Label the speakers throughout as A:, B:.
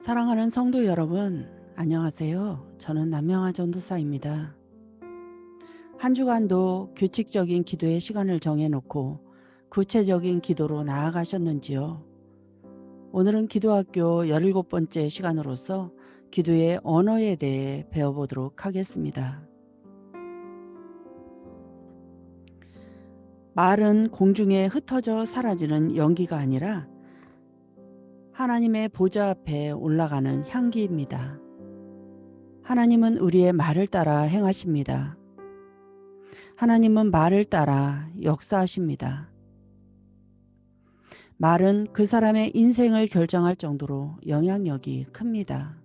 A: 사랑하는 성도 여러분, 안녕하세요. 저는 남명아 전도사입니다. 한 주간도 규칙적인 기도의 시간을 정해놓고 구체적인 기도로 나아가셨는지요? 오늘은 기도학교 17번째 시간으로서 기도의 언어에 대해 배워보도록 하겠습니다. 말은 공중에 흩어져 사라지는 연기가 아니라 하나님의 보좌 앞에 올라가는 향기입니다. 하나님은 우리의 말을 따라 행하십니다. 하나님은 말을 따라 역사하십니다. 말은 그 사람의 인생을 결정할 정도로 영향력이 큽니다.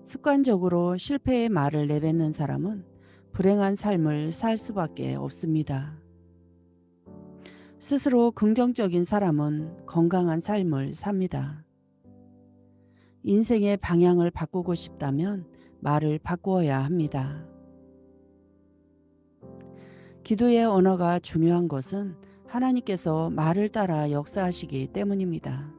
A: 습관적으로 실패의 말을 내뱉는 사람은 불행한 삶을 살 수밖에 없습니다. 스스로 긍정적인 사람은 건강한 삶을 삽니다. 인생의 방향을 바꾸고 싶다면 말을 바꾸어야 합니다. 기도의 언어가 중요한 것은 하나님께서 말을 따라 역사하시기 때문입니다.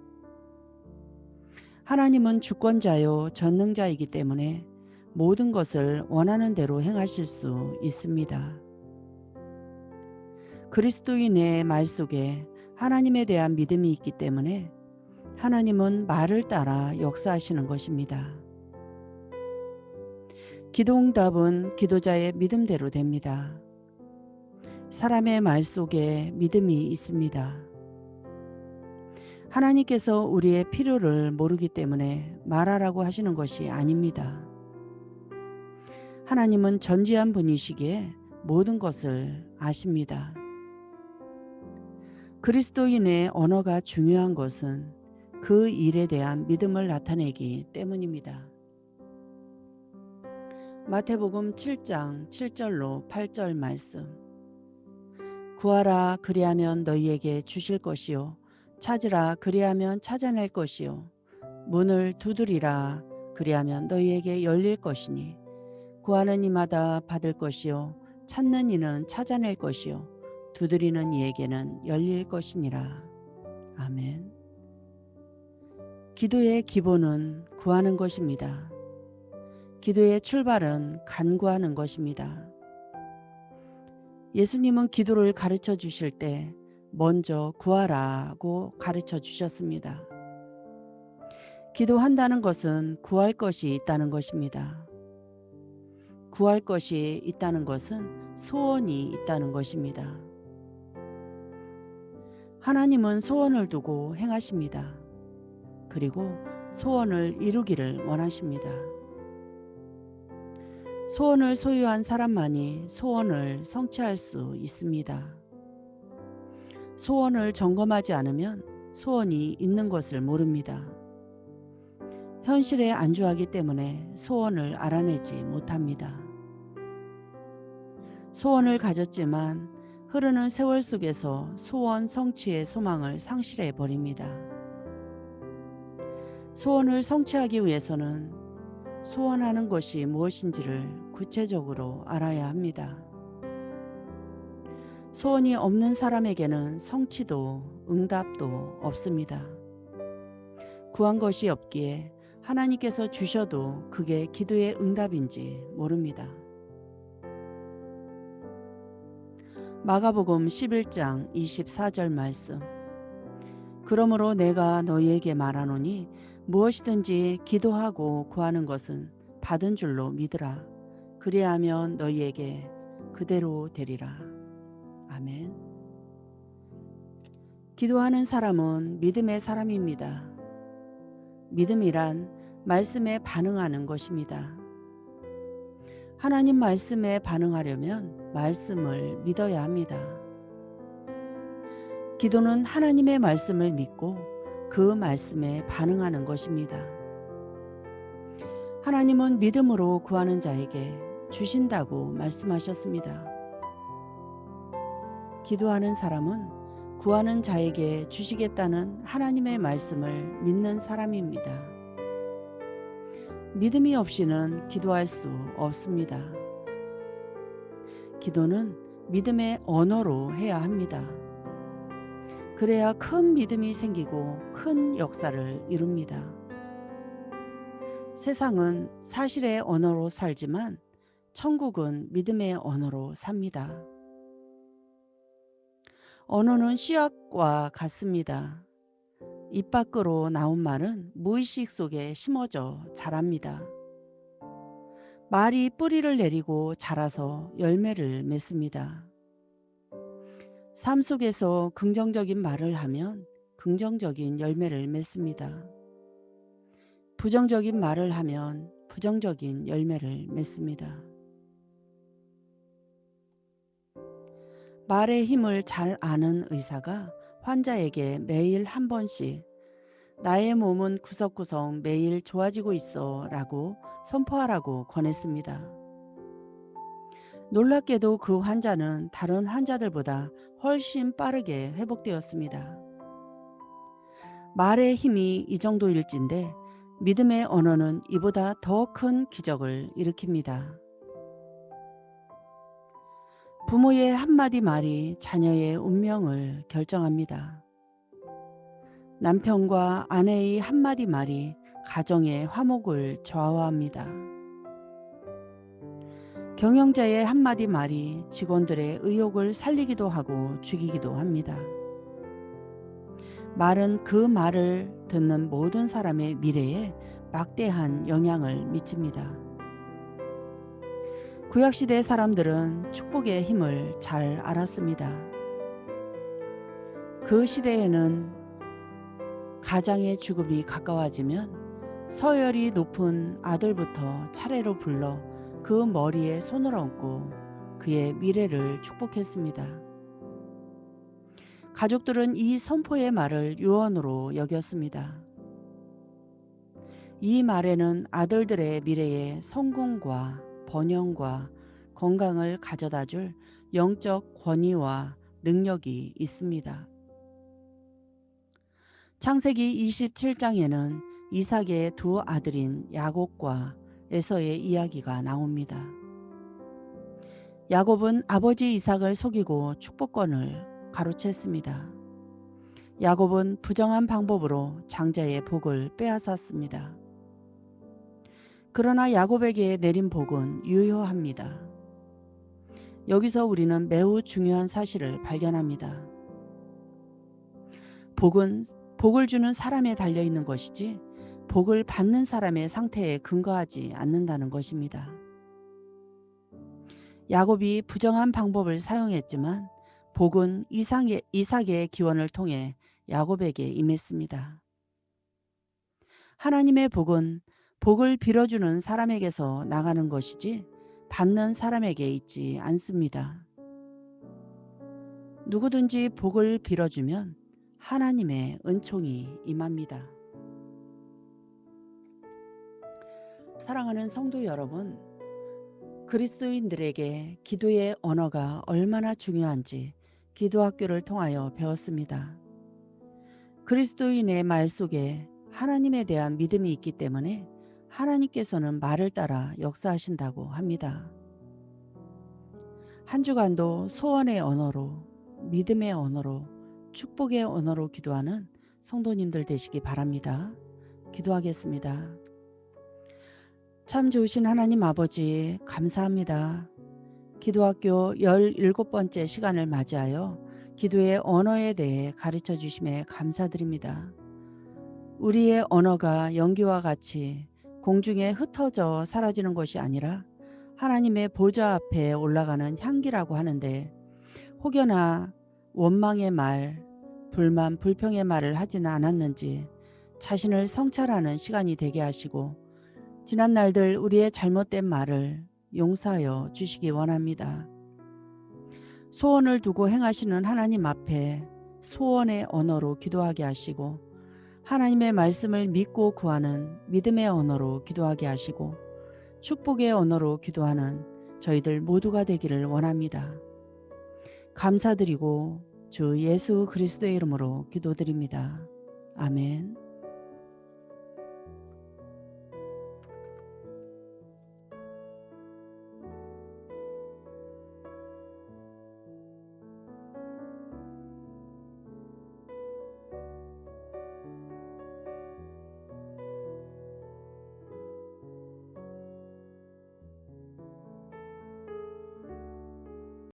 A: 하나님은 주권자요 전능자이기 때문에 모든 것을 원하는 대로 행하실 수 있습니다. 그리스도인의 말 속에 하나님에 대한 믿음이 있기 때문에 하나님은 말을 따라 역사하시는 것입니다. 기도응답은 기도자의 믿음대로 됩니다. 사람의 말 속에 믿음이 있습니다. 하나님께서 우리의 필요를 모르기 때문에 말하라고 하시는 것이 아닙니다. 하나님은 전지한 분이시기에 모든 것을 아십니다. 그리스도인의 언어가 중요한 것은 그 일에 대한 믿음을 나타내기 때문입니다. 마태복음 7장 7절로 8절 말씀. 구하라 그리하면 너희에게 주실 것이요 찾으라 그리하면 찾아낼 것이요 문을 두드리라 그리하면 너희에게 열릴 것이니 구하는 이마다 받을 것이요 찾는 이는 찾아낼 것이요 두드리는 이에게는 열릴 것이니라. 아멘. 기도의 기본은 구하는 것입니다. 기도의 출발은 간구하는 것입니다. 예수님은 기도를 가르쳐 주실 때 먼저 구하라고 가르쳐 주셨습니다. 기도한다는 것은 구할 것이 있다는 것입니다. 구할 것이 있다는 것은 소원이 있다는 것입니다. 하나님은 소원을 두고 행하십니다. 그리고 소원을 이루기를 원하십니다. 소원을 소유한 사람만이 소원을 성취할 수 있습니다. 소원을 점검하지 않으면 소원이 있는 것을 모릅니다. 현실에 안주하기 때문에 소원을 알아내지 못합니다. 소원을 가졌지만 흐르는 세월 속에서 소원 성취의 소망을 상실해 버립니다. 소원을 성취하기 위해서는 소원하는 것이 무엇인지를 구체적으로 알아야 합니다. 소원이 없는 사람에게는 성취도 응답도 없습니다. 구한 것이 없기에 하나님께서 주셔도 그게 기도의 응답인지 모릅니다. 마가복음 11장 24절 말씀. 그러므로 내가 너희에게 말하노니 무엇이든지 기도하고 구하는 것은 받은 줄로 믿으라. 그리하면 너희에게 그대로 되리라. 아멘. 기도하는 사람은 믿음의 사람입니다. 믿음이란 말씀에 반응하는 것입니다. 하나님 말씀에 반응하려면 말씀을 믿어야 합니다. 기도는 하나님의 말씀을 믿고 그 말씀에 반응하는 것입니다. 하나님은 믿음으로 구하는 자에게 주신다고 말씀하셨습니다. 기도하는 사람은 구하는 자에게 주시겠다는 하나님의 말씀을 믿는 사람입니다. 믿음이 없이는 기도할 수 없습니다. 기도는 믿음의 언어로 해야 합니다. 그래야 큰 믿음이 생기고 큰 역사를 이룹니다. 세상은 사실의 언어로 살지만 천국은 믿음의 언어로 삽니다. 언어는 씨앗과 같습니다. 입 밖으로 나온 말은 무의식 속에 심어져 자랍니다. 말이 뿌리를 내리고 자라서 열매를 맺습니다. 삶 속에서 긍정적인 말을 하면 긍정적인 열매를 맺습니다. 부정적인 말을 하면 부정적인 열매를 맺습니다. 말의 힘을 잘 아는 의사가 환자에게 매일 한 번씩 나의 몸은 구석구석 매일 좋아지고 있어 라고 선포하라고 권했습니다. 놀랍게도 그 환자는 다른 환자들보다 훨씬 빠르게 회복되었습니다. 말의 힘이 이 정도일진데 믿음의 언어는 이보다 더 큰 기적을 일으킵니다. 부모의 한마디 말이 자녀의 운명을 결정합니다. 남편과 아내의 한마디 말이 가정의 화목을 좌우합니다. 경영자의 한마디 말이 직원들의 의욕을 살리기도 하고 죽이기도 합니다. 말은 그 말을 듣는 모든 사람의 미래에 막대한 영향을 미칩니다. 구약시대 사람들은 축복의 힘을 잘 알았습니다. 그 시대에는 가장의 죽음이 가까워지면 서열이 높은 아들부터 차례로 불러 그 머리에 손을 얹고 그의 미래를 축복했습니다. 가족들은 이 선포의 말을 유언으로 여겼습니다. 이 말에는 아들들의 미래에 성공과 번영과 건강을 가져다 줄 영적 권위와 능력이 있습니다. 창세기 27장에는 이삭의 두 아들인 야곱과 에서의 이야기가 나옵니다. 야곱은 아버지 이삭을 속이고 축복권을 가로챘습니다. 야곱은 부정한 방법으로 장자의 복을 빼앗았습니다. 그러나 야곱에게 내린 복은 유효합니다. 여기서 우리는 매우 중요한 사실을 발견합니다. 복은 복을 주는 사람에 달려있는 것이지 복을 받는 사람의 상태에 근거하지 않는다는 것입니다. 야곱이 부정한 방법을 사용했지만 복은 이삭의 기원을 통해 야곱에게 임했습니다. 하나님의 복은 복을 빌어주는 사람에게서 나가는 것이지 받는 사람에게 있지 않습니다. 누구든지 복을 빌어주면 하나님의 은총이 임합니다. 사랑하는 성도 여러분, 그리스도인들에게 기도의 언어가 얼마나 중요한지 기도학교를 통하여 배웠습니다. 그리스도인의 말 속에 하나님에 대한 믿음이 있기 때문에 하나님께서는 말을 따라 역사하신다고 합니다. 한 주간도 소원의 언어로, 믿음의 언어로, 축복의 언어로 기도하는 성도님들 되시기 바랍니다. 기도하겠습니다. 참 좋으신 하나님 아버지 감사합니다. 기도학교 17번째 시간을 맞이하여 기도의 언어에 대해 가르쳐 주심에 감사드립니다. 우리의 언어가 연기와 같이 공중에 흩어져 사라지는 것이 아니라 하나님의 보좌 앞에 올라가는 향기라고 하는데 혹여나 원망의 말, 불만, 불평의 말을 하지는 않았는지 자신을 성찰하는 시간이 되게 하시고 지난 날들 우리의 잘못된 말을 용서하여 주시기 원합니다. 소원을 두고 행하시는 하나님 앞에 소원의 언어로 기도하게 하시고 하나님의 말씀을 믿고 구하는 믿음의 언어로 기도하게 하시고 축복의 언어로 기도하는 저희들 모두가 되기를 원합니다. 감사드리고 주 예수 그리스도의 이름으로 기도드립니다. 아멘.